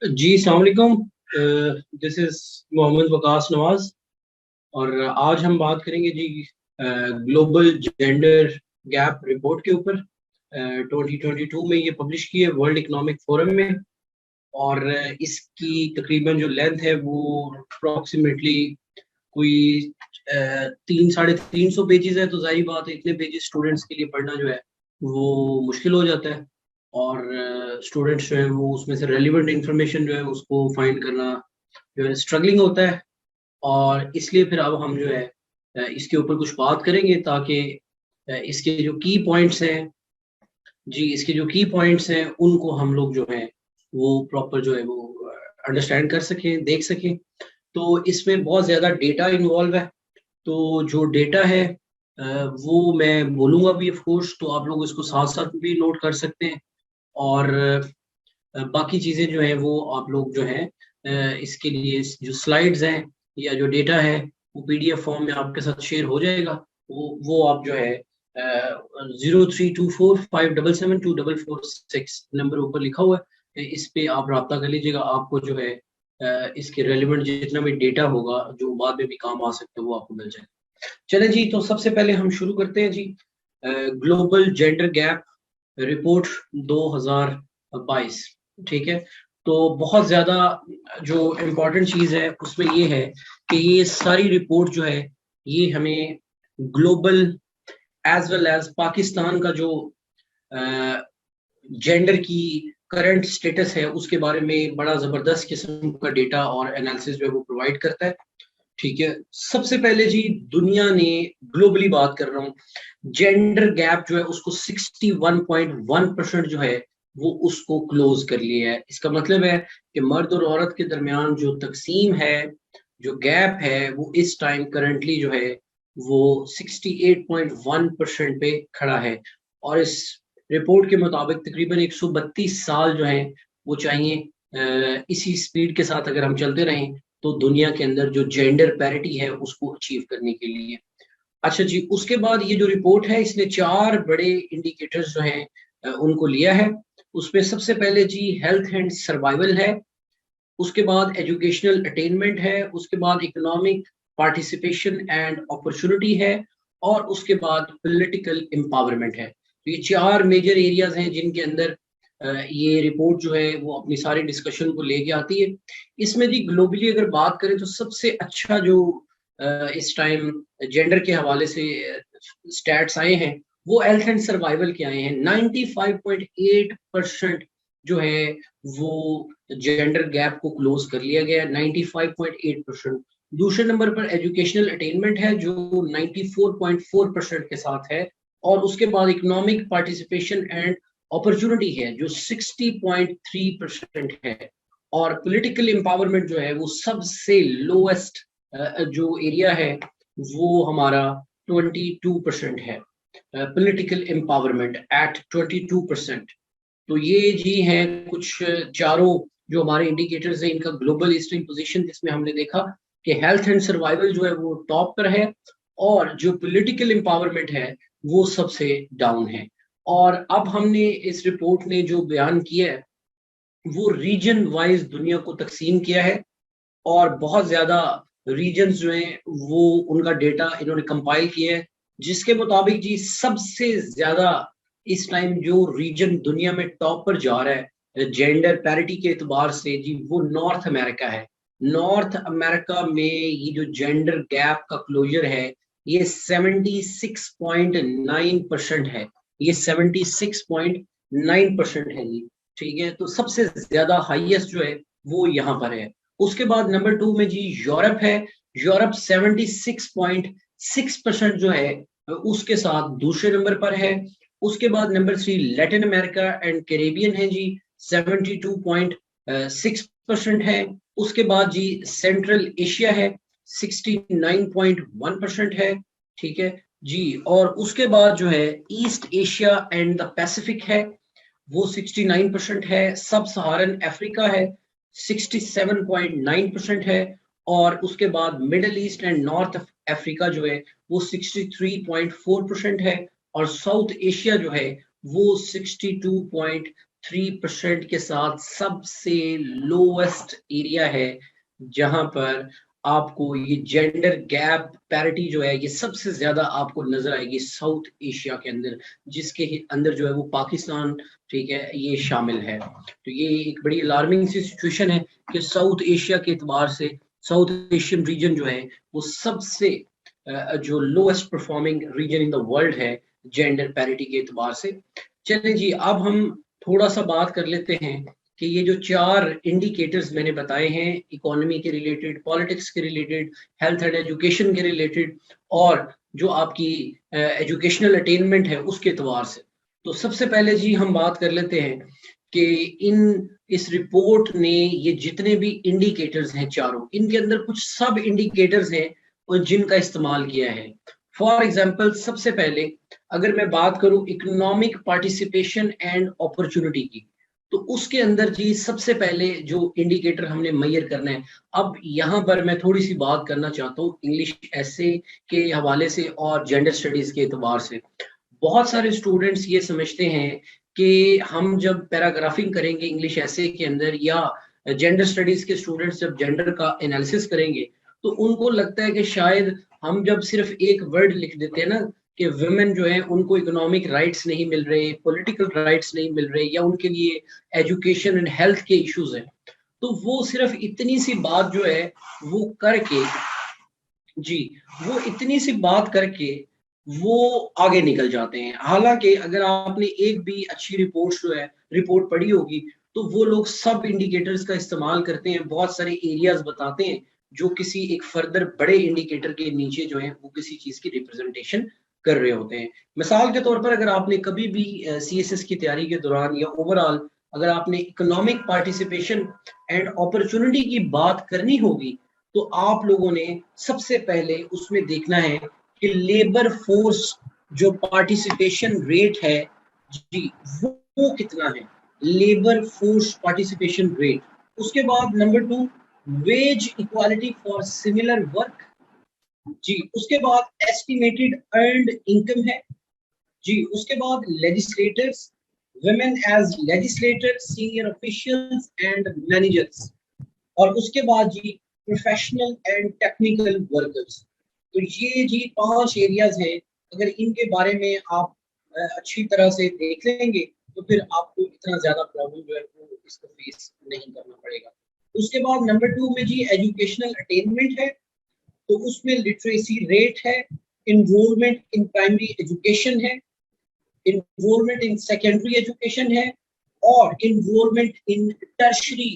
जी अस्सलाम वालेकुम। This is Mohammad Waqas Nawaz और आज हम बात करेंगे जी ग्लोबल जेंडर गैप रिपोर्ट के ऊपर। 2022 में ये पब्लिश की है वर्ल्ड इकोनॉमिक फोरम में। और इसकी तकरीबन जो लेंथ है वो अप्रोक्सीमेटली कोई 300-350 पेजेस है। तो जाहिर बात है इतने पेजेस स्टूडेंट्स के लिए पढ़ना जो है वो मुश्किल हो जाता है। और स्टूडेंट्स जो है वो उसमें से रेलिवेंट इंफॉर्मेशन जो है उसको फाइंड करना जो है स्ट्रगलिंग होता है। और इसलिए फिर अब हम जो है इसके ऊपर कुछ बात करेंगे ताकि इसके जो की पॉइंट्स हैं जी, इसके जो की पॉइंट्स हैं उनको हम लोग जो है वो प्रॉपर जो है वो अंडरस्टैंड कर सकें, देख सकें। तो इसमें बहुत ज़्यादा डेटा इन्वॉल्व है। तो जो डेटा है वो मैं बोलूँगा भी ऑफ कोर्स, तो आप लोग इसको साथ साथ भी नोट कर सकते हैं। और बाकी चीज़ें जो है वो आप लोग जो है इसके लिए जो स्लाइड्स हैं या जो डेटा है वो पीडीएफ फॉर्म में आपके साथ शेयर हो जाएगा। वो आप जो है 0324577244 नंबर ऊपर लिखा हुआ है, इस पे आप रब्ता कर लीजिएगा। आपको जो है इसके रेलिवेंट जितना भी डेटा होगा जो बाद में भी काम आ सकता है वो आपको मिल जाएगा। चले जी, तो सबसे पहले हम शुरू करते हैं जी। Global gender gap report 2022। ठीक है। तो बहुत ज्यादा जो इम्पोर्टेंट चीज है उसमें ये है कि ये सारी रिपोर्ट जो है ये हमें global as well as Pakistan का जो जेंडर की करंट स्टेटस है उसके बारे में बड़ा जबरदस्त किस्म का डेटा और एनालिसिस जो है वो प्रोवाइड करता है। ठीक है। सबसे पहले जी, दुनिया ने ग्लोबली बात कर रहा हूँ, जेंडर गैप जो है उसको 61.1% जो है वो उसको क्लोज कर लिया है। इसका मतलब है कि मर्द और औरत के दरमियान जो तकसीम है, जो गैप है, वो इस टाइम करंटली जो है वो 68.1% पे खड़ा है। और इस रिपोर्ट के मुताबिक तकरीबन 132 साल जो है वो चाहिए इसी स्पीड के साथ अगर हम चलते रहें तो दुनिया के अंदर जो जेंडर पैरिटी है उसको अचीव करने के लिए। अच्छा जी, उसके बाद ये जो रिपोर्ट है इसने चार बड़े इंडिकेटर्स जो हैं उनको लिया है। उसमें सबसे पहले जी हेल्थ एंड सर्वाइवल है, उसके बाद एजुकेशनल अटेनमेंट है, उसके बाद इकोनॉमिक पार्टिसिपेशन एंड अपॉर्चुनिटी है, और उसके बाद पॉलिटिकल एम्पावरमेंट है। तो ये चार मेजर एरियाज हैं जिनके अंदर ये रिपोर्ट जो है वो अपनी सारी डिस्कशन को लेके आती है। इसमें जी ग्लोबली अगर बात करें तो सबसे अच्छा जो इस टाइम जेंडर के हवाले से स्टैट्स आए हैं वो हेल्थ एंड सर्वाइवल के आए हैं। 95.8% जो है वो जेंडर गैप को क्लोज कर लिया गया है, 95.8%। दूसरे नंबर पर एजुकेशनल अटेनमेंट है जो 94.4% के साथ है, और उसके बाद इकोनॉमिक पार्टिसिपेशन एंड अपॉर्चुनिटी है जो 60.3% है, और पॉलिटिकल एम्पावरमेंट जो है वो सबसे लोएस्ट जो एरिया है वो हमारा 22% है। Political empowerment at 22%। तो ये जी हैं कुछ चारों जो हमारे इंडिकेटर्स हैं इनका ग्लोबल ईस्टर्न पोजीशन, जिसमें हमने देखा कि हेल्थ एंड सर्वाइवल जो है वो टॉप पर है, और जो पॉलिटिकल एम्पावरमेंट है वो सबसे डाउन है। और अब हमने इस रिपोर्ट ने जो बयान किया है वो रीजन वाइज दुनिया को तकसीम किया है, और बहुत ज्यादा रीजन्स जो हैं वो उनका डेटा इन्होंने कंपाइल किया है, जिसके मुताबिक जी सबसे ज्यादा इस टाइम जो रीजन दुनिया में टॉप पर जा रहा है जेंडर पैरिटी के एतबार से जी वो नॉर्थ अमेरिका है। नॉर्थ अमेरिका में ये जो जेंडर गैप का क्लोजर है ये 76.9% है। ये 76.9% है जी। ठीक है। तो सबसे ज्यादा हाईएस्ट जो है वो यहाँ पर है। उसके बाद नंबर 2 में जी यूरोप है। यूरोप 76.6% जो है उसके साथ दूसरे नंबर पर है। उसके बाद number 3 Latin America and Caribbean है जी, 72.6% है। उसके बाद जी सेंट्रल एशिया है, 69.1% है। ठीक है जी। और उसके बाद जो है east Asia and the Pacific है, वो 69% है। सब सहारन अफ्रीका है, 67.9% है। और उसके बाद middle east and north Africa जो है वो 63.4% है। और साउथ एशिया जो है वो 3% के साथ सबसे लोवेस्ट एरिया है जहां पर आपको ये जेंडर गैप पैरिटी जो है ये सबसे ज्यादा आपको नजर आएगी साउथ एशिया के अंदर, जिसके अंदर जो है वो पाकिस्तान, ठीक है, ये शामिल है। तो ये एक बड़ी अलार्मिंग सी सिचुएशन है कि साउथ एशिया के एतबार से साउथ एशियन रीजन जो है वो सबसे जो lowest performing region in the world है जेंडर पैरिटी के एतबार से। चलें जी, अब हम थोड़ा सा बात कर लेते हैं कि ये जो 4 इंडिकेटर्स मैंने बताए हैं, इकोनॉमी के रिलेटेड, पॉलिटिक्स के रिलेटेड, हेल्थ एंड एजुकेशन के रिलेटेड, और जो आपकी एजुकेशनल अटेनमेंट है उसके एतबार से। तो सबसे पहले जी हम बात कर लेते हैं कि इस रिपोर्ट ने ये जितने भी इंडिकेटर्स हैं चारों, इनके अंदर कुछ सब इंडिकेटर्स हैं और जिनका इस्तेमाल किया है। फॉर एग्जाम्पल, सबसे पहले अगर मैं बात करूं इकोनॉमिक पार्टिसिपेशन एंड अपॉर्चुनिटी की, तो उसके अंदर जी सबसे पहले जो इंडिकेटर हमने मेजर करना है। अब यहाँ पर मैं थोड़ी सी बात करना चाहता हूँ इंग्लिश ऐसे के हवाले से और जेंडर स्टडीज के एतबार से। बहुत सारे स्टूडेंट्स ये समझते हैं कि हम जब पैराग्राफिंग करेंगे इंग्लिश ऐसे के अंदर, या जेंडर स्टडीज के स्टूडेंट्स जब जेंडर का एनालिसिस करेंगे, तो उनको लगता है कि शायद हम जब सिर्फ एक वर्ड लिख देते हैं ना कि वुमेन जो है उनको इकोनॉमिक राइट्स नहीं मिल रहे, पॉलिटिकल राइट्स नहीं मिल रहे, या उनके लिए एजुकेशन एंड हेल्थ के इश्यूज हैं, तो वो सिर्फ इतनी सी बात जो है वो करके जी, वो इतनी सी बात करके वो आगे निकल जाते हैं। हालांकि अगर आपने एक भी अच्छी रिपोर्ट पढ़ी होगी, तो वो लोग सब इंडिकेटर्स का इस्तेमाल करते हैं, बहुत सारे एरियाज बताते हैं जो किसी एक फर्दर बड़े इंडिकेटर के नीचे जो है वो किसी चीज की रिप्रेजेंटेशन कर रहे होते हैं। मिसाल के तौर पर अगर आपने कभी भी CSS की तैयारी के दौरान या ओवरऑल अगर आपने इकोनॉमिक पार्टिसिपेशन एंड अपॉर्चुनिटी की बात करनी होगी, तो आप लोगों ने सबसे पहले उसमें देखना है कि लेबर फोर्स जो पार्टिसिपेशन रेट है जी, वो कितना है, लेबर फोर्स पार्टिसिपेशन रेट। उसके बाद number 2, wage equality for similar work जी। उसके बाद एस्टिमेटेड अर्नड इनकम है जी। उसके बाद legislators, women as legislators, senior officials and managers। और उसके बाद जी प्रोफेशनल एंड टेक्निकल वर्कर्स। तो ये जी 5 एरियाज हैं। अगर इनके बारे में आप अच्छी तरह से देख लेंगे तो फिर आपको इतना ज्यादा प्रॉब्लम जो है वो इसको फेस नहीं करना पड़ेगा। उसके बाद नंबर 2 में जी एजुकेशनल अटेनमेंट है, तो उसमें लिटरेसी रेट है, इनरोलमेंट इन प्राइमरी एजुकेशन है, इनरोलमेंट इन सेकेंडरी एजुकेशन है, और इनरोलमेंट इन टर्शरी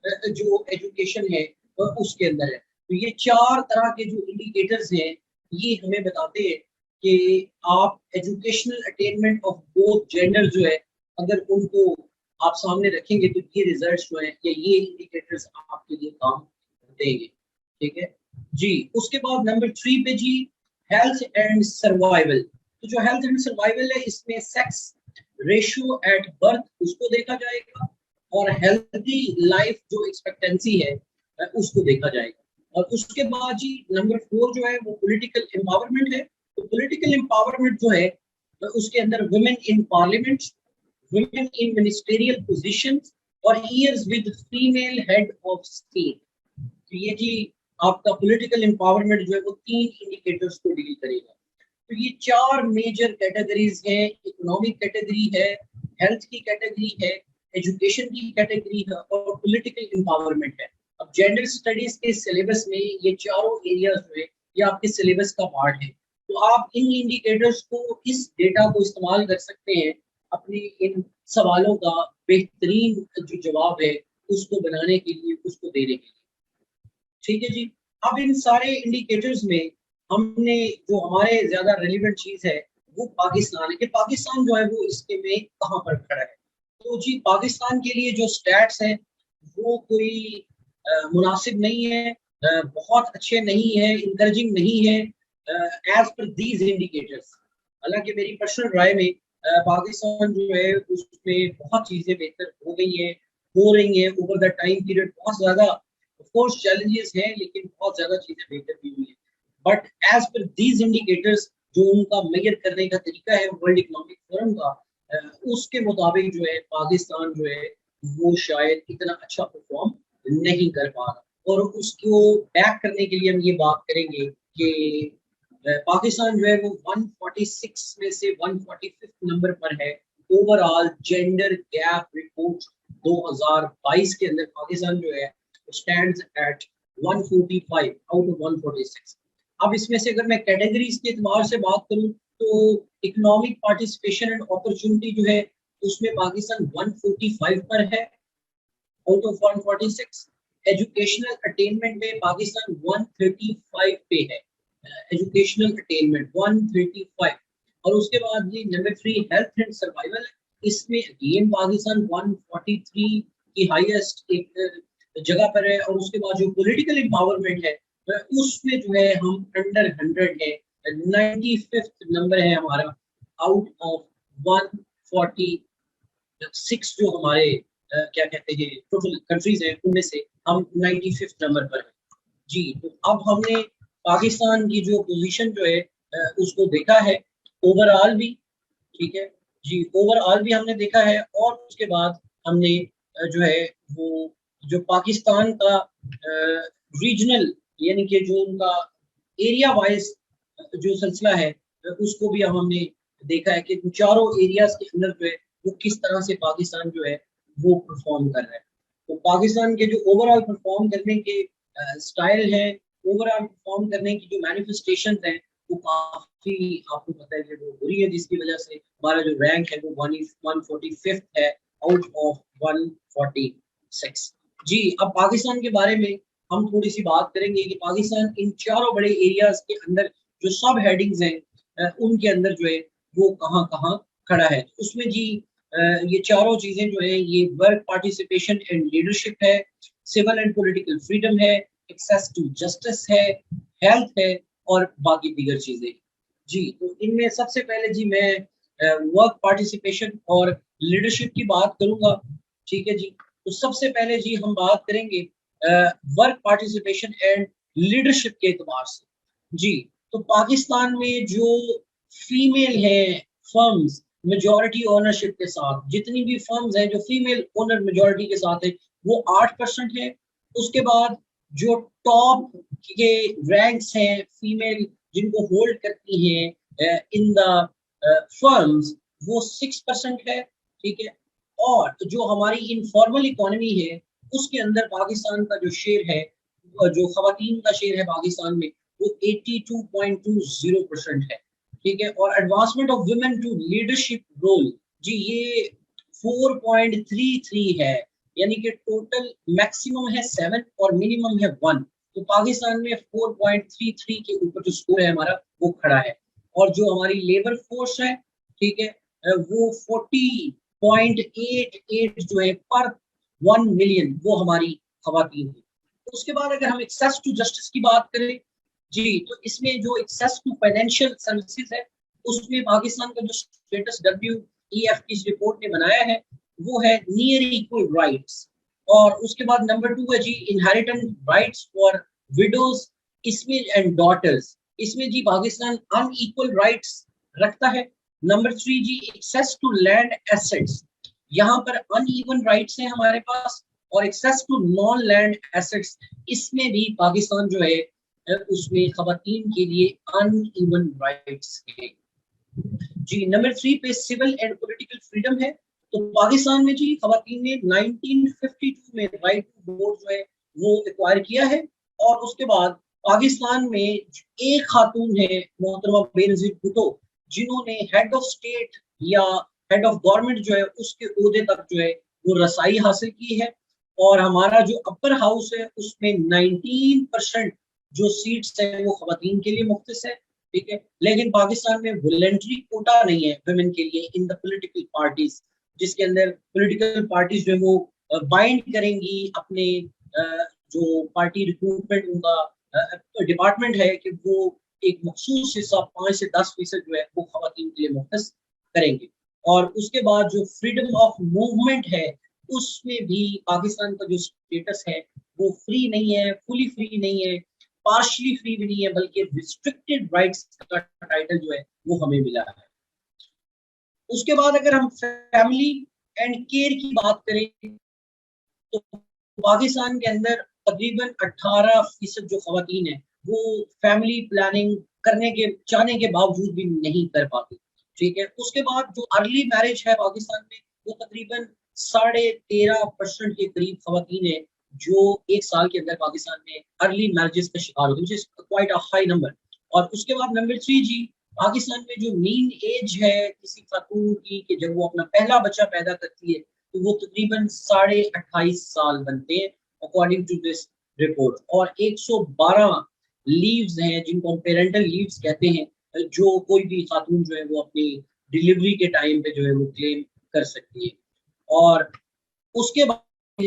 जो एजुकेशन है उसके अंदर है। तो ये 4 तरह के जो इंडिकेटर्स हैं ये हमें बताते हैं कि आप educational attainment of both gender जो है अगर उनको आप सामने रखेंगे तो ये रिजल्ट्स जो है या ये इंडिकेटर्स आपके लिए काम देंगे। ठीक है जी। उसके बाद नंबर 3 पे जी हेल्थ एंड सर्वाइवल। तो जो हेल्थ एंड सर्वाइवल है इसमें सेक्स रेशियो एट बर्थ उसको देखा जाएगा, और हेल्थी लाइफ जो एक्सपेक्टेंसी है उसको देखा जाएगा। और उसके बाद जी नंबर 4 जो है वो पॉलिटिकल एम्पावरमेंट है। तो पॉलिटिकल एम्पावरमेंट जो है उसके अंदर women in parliament, women in ministerial positions, और years with female head of state. तो ये जी आपका पॉलिटिकल एम्पावरमेंट जो है वो 3 इंडिकेटर्स को डील करेगा। तो ये 4 मेजर कैटेगरीज हैं। इकोनॉमिक कैटेगरी है, हेल्थ की कैटेगरी है, एजुकेशन की कैटेगरी है, और पॉलिटिकल एम्पावरमेंट है। अब जेंडर स्टडीज के सिलेबस में ये चारों एरियाज जो है ये आपके सिलेबस का पार्ट है। तो आप इन इंडिकेटर्स को, इस डेटा को इस्तेमाल कर सकते हैं अपने इन सवालों का बेहतरीन जो जवाब है उसको बनाने के लिए, उसको देने के लिए। ठीक है जी। अब इन सारे इंडिकेटर्स में हमने जो हमारे ज्यादा रेलिवेंट चीज है वो पाकिस्तान है कि पाकिस्तान जो है वो इसके में कहाँ पर खड़ा है। तो जी पाकिस्तान के लिए जो स्टैट्स है वो कोई मुनासिब नहीं है, बहुत अच्छे नहीं है, इंकरेजिंग नहीं है एज पर दीज इंडिकेटर्स। हालांकि मेरी पर्सनल राय में पाकिस्तान जो है उसमें बहुत चीजें बेहतर हो गई हैं, हो रही हैं ओवर द टाइम पीरियड। बहुत ज्यादा ऑफ कोर्स चैलेंजेस हैं लेकिन बहुत ज्यादा चीजें बेहतर भी हुई हैं। But as per these indicators जो उनका मेजर करने का तरीका है वर्ल्ड इकोनॉमिक फोरम का, उसके मुताबिक जो है पाकिस्तान जो है वो शायद इतना अच्छा परफॉर्म नहीं कर पा रहा। और उसको बैक करने के लिए हम ये बात करेंगे कि पाकिस्तान जो है वो 146 में से 145 नंबर पर है। ओवरऑल जेंडर गैप रिपोर्ट 2022 के अंदर पाकिस्तान जो है स्टैंड्स एट 145 आउट ऑफ 146। अब इसमें से अगर मैं कैटेगरीज के एतबार से बात करूं तो इकोनॉमिक पार्टिसिपेशन एंड अपॉर्चुनिटी जो है उसमें पाकिस्तान 145 पर है आउट ऑफ 146। एजुकेशनल अटेनमेंट में पाकिस्तान 135 पे है, एजुकेशनल अटेनमेंट 135। और उसके बाद जी नंबर 3 हेल्थ एंड सर्वाइवल है, इसमें अगेन पाकिस्तान 143 की हाईएस्ट एक जगह पर है। और उसके बाद जो पॉलिटिकल एम्पावरमेंट है उसमें जो है हम अंडर 100 है, 95th नंबर है हमारा आउट ऑफ 146 जो हमारे क्या कहते हैं टोटल कंट्रीज हैं उनमें से हम 95th नंबर पर हैं जी। तो अब हमने पाकिस्तान की जो पोजीशन जो है उसको देखा है ओवरऑल भी, ठीक है जी, ओवरऑल भी हमने देखा है। और उसके बाद हमने जो है वो जो पाकिस्तान का रीजनल यानी कि जो उनका एरिया वाइज जो सिलसिला है उसको भी अब हमने देखा है कि चारों एरियाज के अंदर जो है वो किस तरह से पाकिस्तान जो है वो परफॉर्म कर रहा है। तो पाकिस्तान के जो ओवरऑल परफॉर्म करने के स्टाइल है, ओवरऑल परफॉर्म करने की जो मैनिफेस्टेशन है वो काफी आपको पता है कि वो बुरी है, जिसकी वजह से हमारा जो रैंक है वो 145 है आउट ऑफ 146 जी। अब पाकिस्तान के बारे में हम थोड़ी सी बात करेंगे कि पाकिस्तान इन चारों बड़े एरियाज के अंदर जो सब हेडिंग्स हैं उनके अंदर जो है वो कहाँ कहाँ खड़ा है। उसमें जी ये चारों चीजें जो है ये वर्क पार्टिसिपेशन एंड लीडरशिप है, सिविल एंड पॉलिटिकल फ्रीडम है, एक्सेस टू जस्टिस है, हेल्थ है और बाकी दीगर चीजें जी। तो इनमें सबसे पहले जी मैं वर्क पार्टिसिपेशन और लीडरशिप की बात करूंगा, ठीक है जी। तो सबसे पहले जी हम बात करेंगे वर्क पार्टिसिपेशन एंड लीडरशिप के एतबार से जी। तो पाकिस्तान में जो फीमेल है फर्म्स मेजॉरिटी ओनरशिप के साथ, जितनी भी फर्म्स हैं जो फीमेल ओनर मेजॉरिटी के साथ है वो 8% है। उसके बाद जो टॉप के रैंक्स हैं फीमेल जिनको होल्ड करती हैं इन द फर्म्स वो 6% है, ठीक है। और जो हमारी इनफॉर्मल इकोनॉमी है उसके अंदर पाकिस्तान का जो शेयर है, जो खवातीन का शेयर है पाकिस्तान में वो 82.20% है, ठीक है। और advancement of women to leadership role जी ये 4.33 है, यानी कि टोटल मैक्सिमम है 7 और मिनिमम है 1। तो पाकिस्तान में 4.33 के ऊपर जो स्कोर है हमारा वो खड़ा है। और जो हमारी लेबर फोर्स है, ठीक है, वो 40.88 जो है पर 1 मिलियन वो हमारी खवातीन है। तो उसके बाद अगर हम एक्सेस टू जस्टिस की बात करें जी, तो इसमें जो एक्सेस टू फाइनेंशियल सर्विसेज है उसमें पाकिस्तान का जो स्टेटस WEF की रिपोर्ट ने बनाया है वो है नियर इक्वल राइट्स। और उसके बाद नंबर 2 है जी इनहेरिटेंस राइट्स फॉर विडोज इसमें एंड डॉटर्स, इसमें जी पाकिस्तान अनइक्वल राइट्स रखता है। नंबर 3 जी एक्सेस टू लैंड एसेट्स, यहाँ पर अनइवन राइट्स हैं हमारे पास। और access to non land assets इसमें भी पाकिस्तान जो है उसमें खवातीन के लिए अनइवन राइट्स है जी। नंबर 3 पे सिविल एंड पॉलिटिकल फ्रीडम है। तो पाकिस्तान में जी खवातीन ने 1952 में राइट टू वोट जो है वो एक्वायर किया है। और उसके बाद पाकिस्तान में एक खातून है मोहतरमा बेनजीर भुट्टो जिन्होंने हेड ऑफ स्टेट या हेड ऑफ गवर्नमेंट जो है उसके ओहदे तक जो है वो रसाई हासिल की है। और हमारा जो अपर हाउस है उसमें 19% जो सीट्स है वो खवातीन के लिए मुख्तस है, ठीक है। लेकिन पाकिस्तान में वॉलंटरी कोटा नहीं है वुमेन के लिए इन द पॉलिटिकल पार्टीज, जिसके अंदर पॉलिटिकल पार्टीज जो है वो बाइंड करेंगी अपने जो पार्टी रिक्रूटमेंट उनका डिपार्टमेंट है कि वो एक मखसूस हिस्सा 5 से 10% जो है वो खवातीन के लिए मुख्तस करेंगे। और उसके बाद जो फ्रीडम ऑफ मूवमेंट है उसमें भी पाकिस्तान का जो स्टेटस है वो फ्री नहीं है, फुली फ्री नहीं है, पार्शली फ्री भी नहीं है, बल्कि रिस्ट्रिक्टेड राइट्स का टाइटल जो है वो हमें मिला है। उसके बाद अगर हम फैमिली एंड केयर की बात करें तो पाकिस्तान के अंदर तकरीबन 18% जो खवातीन है वो फैमिली प्लानिंग करने के चाहने के बावजूद भी नहीं कर पाती। ठीक है, उसके बाद जो अर्ली मैरिज है पाकिस्तान में वो तकरीबन 13.5% के करीब खवातीन है जो 1 साल के अंदर पाकिस्तान में अर्ली मैरिजेस का शिकार होती है, क्वाइट अ हाई नंबर। और उसके बाद नंबर 3 जी, पाकिस्तान में जो मीन एज है किसी खातून की कि जब वो अपना पहला बच्चा पैदा करती है तो वो तकरीबन 28.5 साल बनते हैं अकॉर्डिंग टू दिस रिपोर्ट। और 112 लीव्स हैं जिनको हम पेरेंटल लीव्स कहते हैं जो कोई भी खातून जो है वो अपनी डिलीवरी के टाइम पे जो है वो क्लेम कर सकती है। और उसके बाद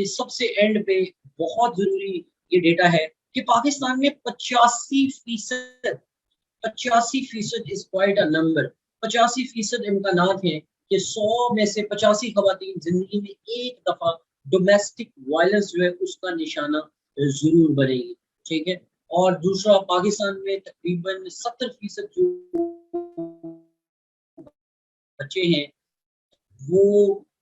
सबसे एंड पे बहुत जरूरी ये डेटा है कि पाकिस्तान में 85% इज क्वाइट अ नंबर। 85% इम्कानात हैं कि 100 में से 85 खवातीन जिंदगी में एक दफा डोमेस्टिक वायलेंस जो है उसका निशाना जरूर बनेगी। ठीक है, और दूसरा पाकिस्तान में तकरीबन 70% जो बच्चे हैं वो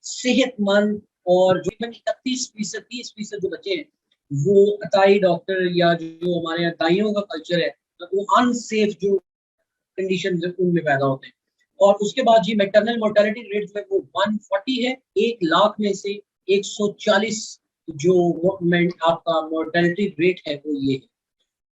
सेहतमंद, और जो 31%, 30% जो बच्चे हैं वो अताई डॉक्टर या जो हमारे यहाँ दाइयों का कल्चर है वो अनसेफ जो कंडीशन उनमें पैदा होते हैं। और उसके बाद जी मैटरनल मोर्टेलिटी रेट जो है वो 140 है, 1 लाख में से 140 जो आपका मोर्टेलिटी रेट है वो ये है।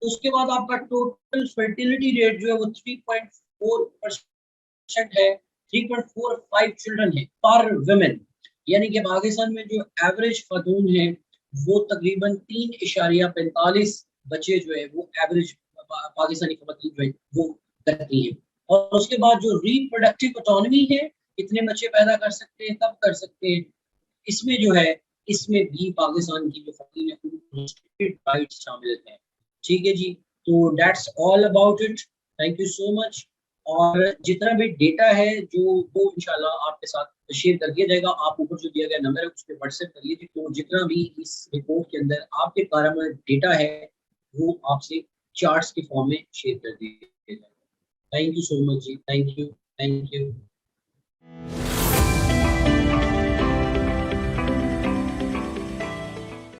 उसके बाद आपका टोटल फर्टिलिटी रेट जो है वो 3.4% है, 3.45 चिल्ड्रन है पर वुमेन। यानी कि पाकिस्तान में जो एवरेज खातून है वो तकरीबन 3.45 बच्चे जो है वो एवरेज पाकिस्तानी खातून जो है वो करती है। और उसके बाद जो रिप्रोडक्टिव ऑटोनॉमी है, कितने बच्चे पैदा कर सकते हैं, कब कर सकते हैं, इसमें जो है इसमें भी पाकिस्तान की जो खातून है उनकी राइट्स शामिल है। ठीक है जी, तो that's all about it. Thank you so much. और जितना भी डेटा है जो वो इंशाल्लाह आपके साथ शेयर कर दिया जाएगा। आप ऊपर जो दिया गया नंबर है उस पर व्हाट्सएप कर लीजिए, तो जितना भी इस रिपोर्ट के अंदर आपके कार्य में डेटा है वो आपसे चार्ट्स के फॉर्म में शेयर कर दिया जाएगा। थैंक यू सो मच जी, थैंक यू, थैंक यू।